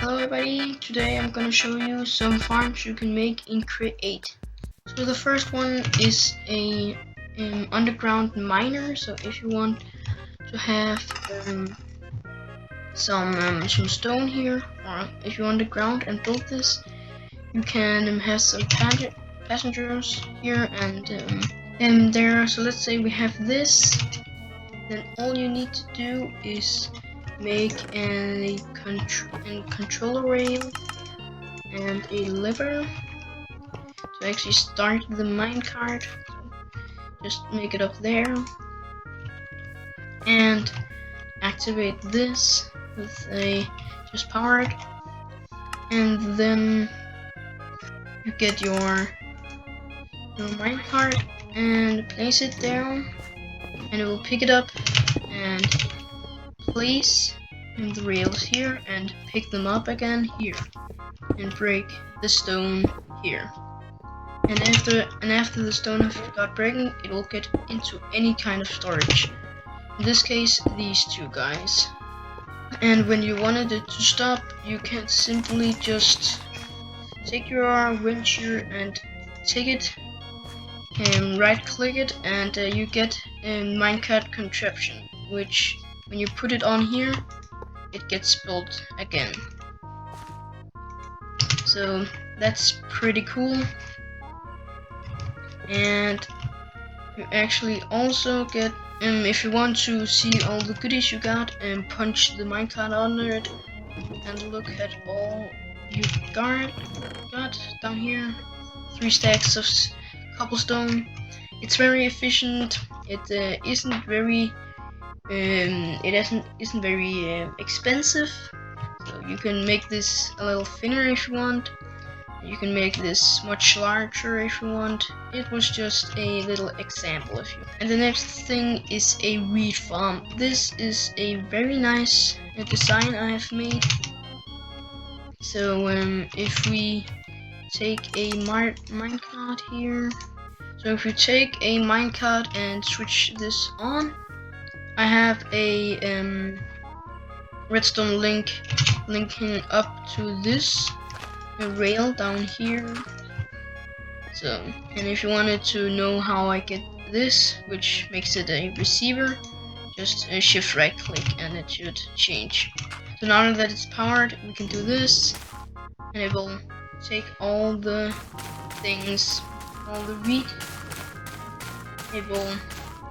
Hello everybody, today I'm gonna show you some farms you can make in Create. So the first one is a underground miner. So if you want to have some stone here, or if you're underground and build this, you can have some passengers here and there. So let's say we have this, then all you need to do is make a controller rail and a lever to actually start the minecart. Just make it up there and activate this with a just power it, and then you get your minecart and place it down, and it will pick it up and place in the rails here and pick them up again here and break the stone here. And after the stone has got breaking, it will get into any kind of storage. In this case, these two guys. And when you wanted it to stop, you can simply just take your winch here and take it and right click it, and you get a minecart contraption, which when you put it on here, it gets built again. So that's pretty cool. And you actually also get, if you want to see all the goodies you got, and punch the minecart under it and look at all you got down here. 3 stacks of cobblestone. It's very efficient. It isn't very expensive. So you can make this a little thinner if you want. You can make this much larger if you want. It was just a little example of you. And the next thing is a wheat farm. This is a very nice design I have made. So if we take a minecart here. So if you take a minecart and switch this on, I have a redstone link linking up to this rail down here. So, and if you wanted to know how I get this, which makes it a receiver, just shift right click and it should change. So now that it's powered, we can do this, and it will take all the things, all the wheat. It will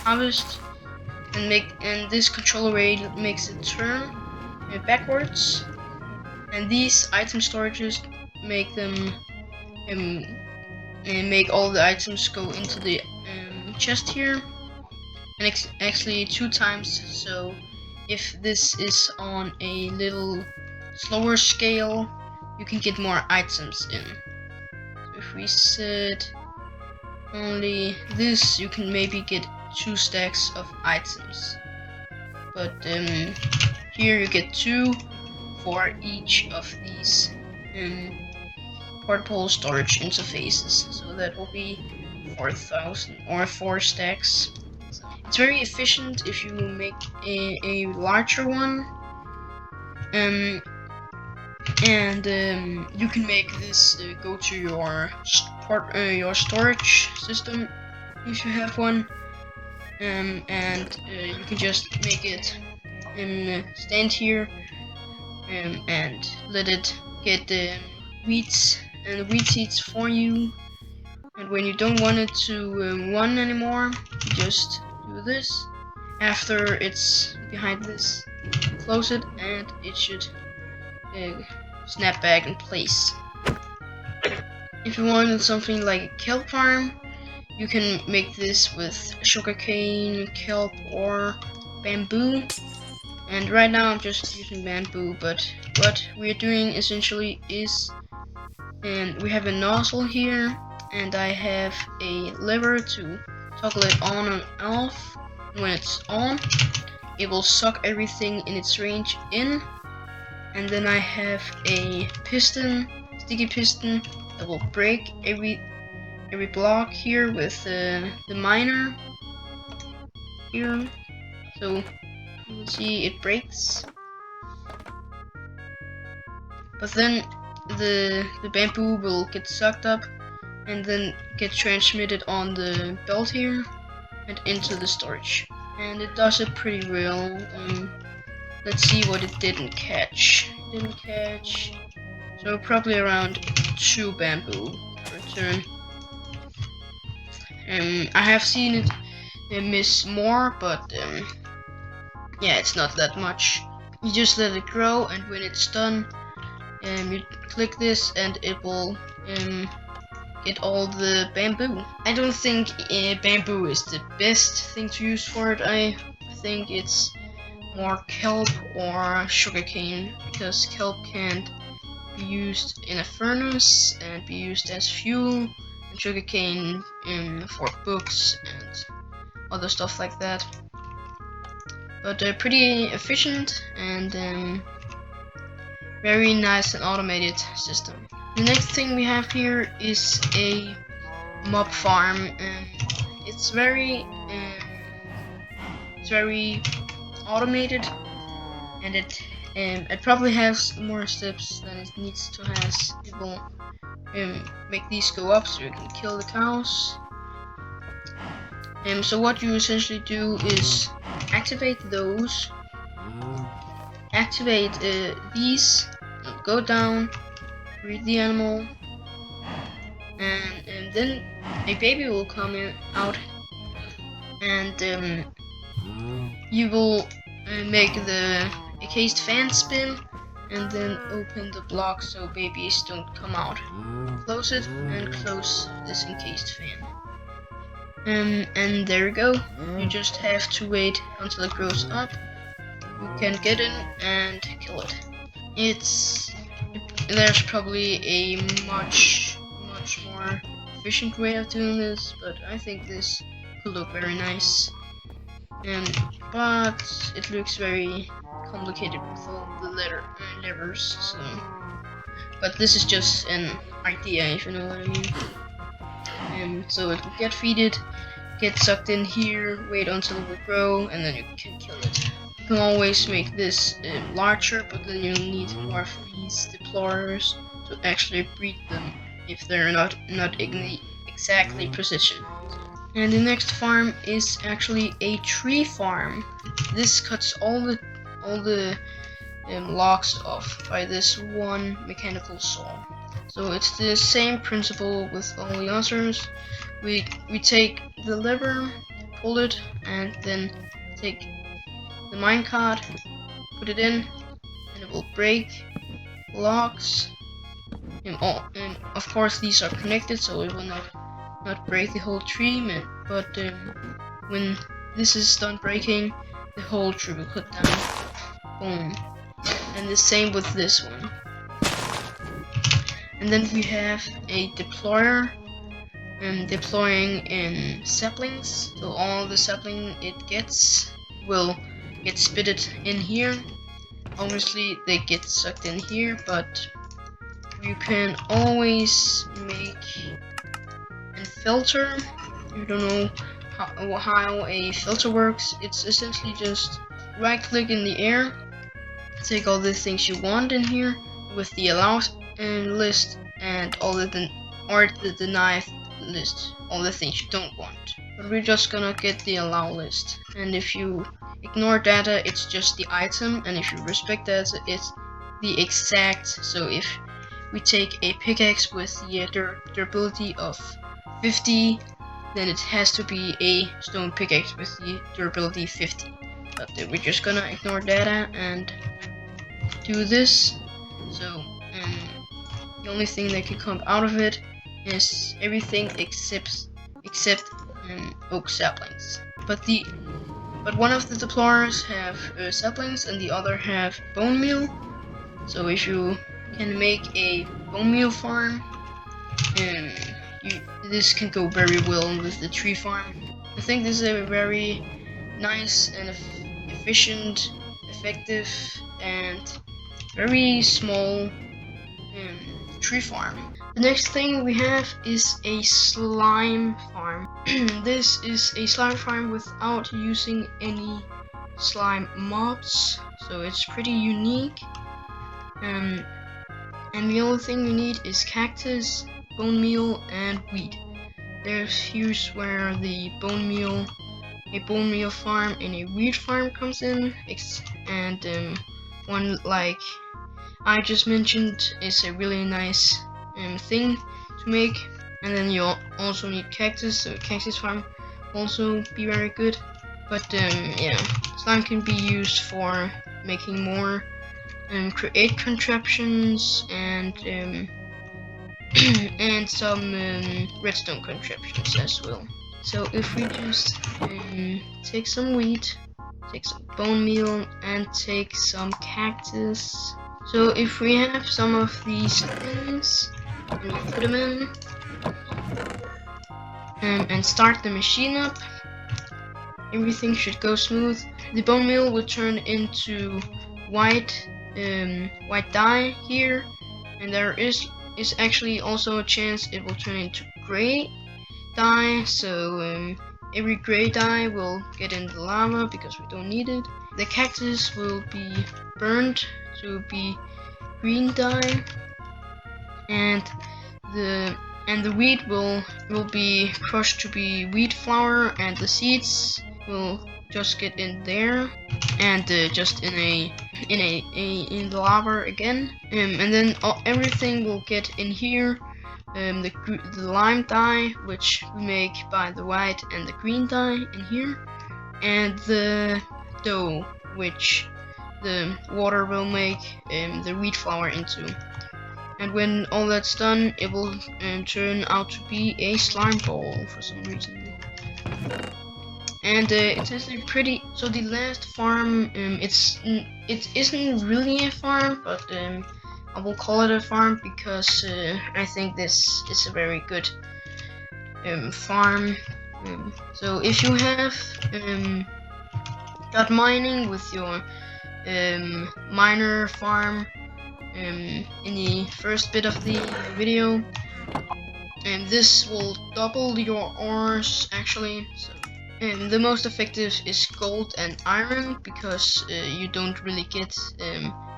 harvest and this controller rail makes it turn backwards, and these item storages make them and make all the items go into the chest here, and actually 2 times. So if this is on a little slower scale, you can get more items in. So if we said only this, you can maybe get 2 stacks of items, but here you get 2 for each of these portable storage interfaces, so that will be 4,000 or 4 stacks. It's very efficient if you make a larger one, and you can make this go to your storage system if you have one, and you can just make it stand here and let it get the wheat seeds for you. And when you don't want it to run anymore, you just do this. After it's behind this, close it, and it should snap back in place. If you wanted something like a kelp farm, you can make this with sugarcane, kelp, or bamboo. And right now I'm just using bamboo, but what we're doing essentially is, we have a nozzle here, and I have a lever to toggle it on and off. When it's on, it will suck everything in its range in, and then I have a piston, sticky piston, that will break every block here with the miner here. So you can see it breaks, but then the bamboo will get sucked up and then get transmitted on the belt here and into the storage. And it does it pretty well. Let's see what it didn't catch. So probably around 2 bamboo per turn. I have seen it miss more, but yeah, it's not that much. You just let it grow, and when it's done, you click this and it will get all the bamboo. I don't think bamboo is the best thing to use for it. I think it's more kelp or sugarcane, because kelp can't be used in a furnace and be used as fuel, and sugarcane for books and other stuff like that. But they're pretty efficient and very nice and automated system. The next thing we have here is a mob farm, and it's very automated, and it probably has more steps than it needs to have. It will make these go up so you can kill the cows. So what you essentially do is activate those, activate these, go down, breed the animal, and then a baby will come out, and you will make the encased fan spin, and then open the block so babies don't come out. Close it and close this encased fan. And there you go. You just have to wait until it grows up. You can get in and kill it. There's probably a much more efficient way of doing this, but I think this could look very nice. But it looks very complicated with all the levers. So, but this is just an idea, if you know what I mean. So it will get feeded, get sucked in here, wait until it will grow, and then you can kill it. You can always make this larger, but then you'll need more of these deplorers to actually breed them if they're not exactly precision. And the next farm is actually a tree farm. This cuts all the logs off by this one mechanical saw. So it's the same principle with all the others. We take the lever, pull it, and then take the minecart, put it in, and it will break logs. And of course these are connected, so it will not break the whole tree. But when this is done breaking, the whole tree will cut down. Boom. And the same with this one. And then we have a deployer, deploying in saplings. So all the sapling it gets will get spitted in here. Obviously they get sucked in here, but you can always make a filter. You don't know how a filter works. It's essentially just right click in the air, take all the things you want in here with the allow list, and all the deny list, all the things you don't want. But we're just gonna get the allow list, and if you ignore data, it's just the item, and if you respect data, it's the exact. So if we take a pickaxe with the durability of 50, then it has to be a stone pickaxe with the durability 50. But we're just gonna ignore data and do this. So the only thing that can come out of it is everything except oak saplings. But one of the deplorers have saplings and the other have bone meal. So if you can make a bone meal farm, this can go very well with the tree farm. I think this is a very nice and efficient, effective, and very small tree farm. The next thing we have is a slime farm. This is a slime farm without using any slime mobs, so it's pretty unique. And the only thing you need is cactus, bone meal, and wheat. Here's where the a bone meal farm and a wheat farm comes in, and one like I just mentioned is a really nice thing to make. And then you also need cactus, so cactus farm also be very good. But yeah, slime can be used for making more create contraptions and and some redstone contraptions as well. So if we just take some wheat, take some bone meal, and take some cactus. So if we have some of these things, and we put them in, and start the machine up, everything should go smooth. The bone meal will turn into white dye here, and there is actually also a chance it will turn into gray dye. So every gray dye will get in the lava because we don't need it. The cactus will be burned to be green dye, and the wheat will be crushed to be wheat flour, and the seeds will just get in there and just in the lava again, and then everything will get in here. The lime dye, which we make by the white and the green dye in here, and the dough, which the water will make the wheat flour into. And when all that's done, it will turn out to be a slime ball for some reason. And it's actually pretty. So the last farm, it isn't really a farm, but I will call it a farm because I think this is a very good farm. So if you have got mining with your miner farm in the first bit of the video, and this will double your ores actually. So the most effective is gold and iron, because you don't really get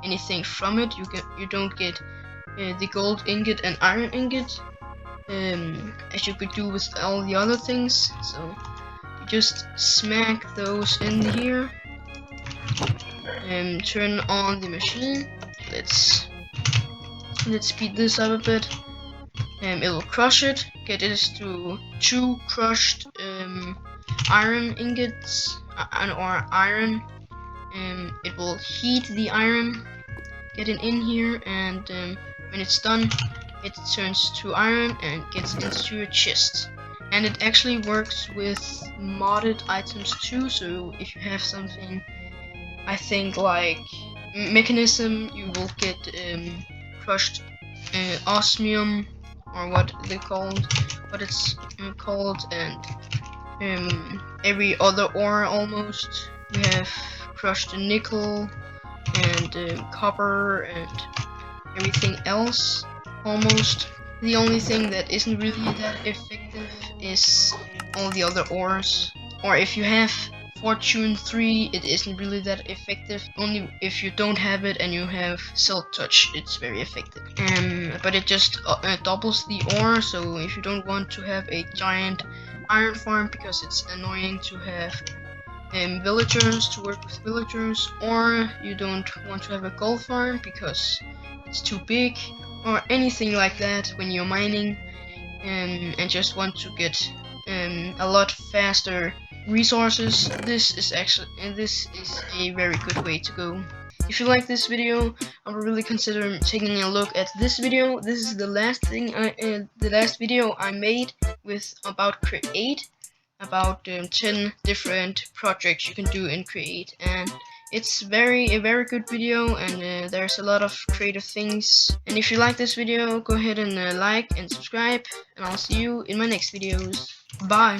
anything from it. You don't get the gold ingot and iron ingot as you could do with all the other things. So you just smack those in here and turn on the machine. Let's speed this up a bit. It will crush it, get it to 2 crushed iron ingots or iron. It will heat the iron, get it in here, and when it's done, it turns to iron and gets into a chest. And it actually works with modded items too. So if you have something, I think like mechanism, you will get crushed osmium, or what it's called, and every other ore almost. We have crushed nickel and copper and everything else almost. The only thing that isn't really that effective is all the other ores. Or if you have Fortune 3, it isn't really that effective. Only if you don't have it and you have Silk Touch, it's very effective. But it just doubles the ore, so if you don't want to have a giant iron farm because it's annoying to have villagers to work with villagers, or you don't want to have a gold farm because it's too big, or anything like that when you're mining and just want to get a lot faster resources, this is a very good way to go. If you like this video, I would really consider taking a look at this video. This is the last video I made about Create, about 10 different projects you can do in Create, and it's a very good video, and there's a lot of creative things. And if you like this video, go ahead and like and subscribe, and I'll see you in my next videos. Bye.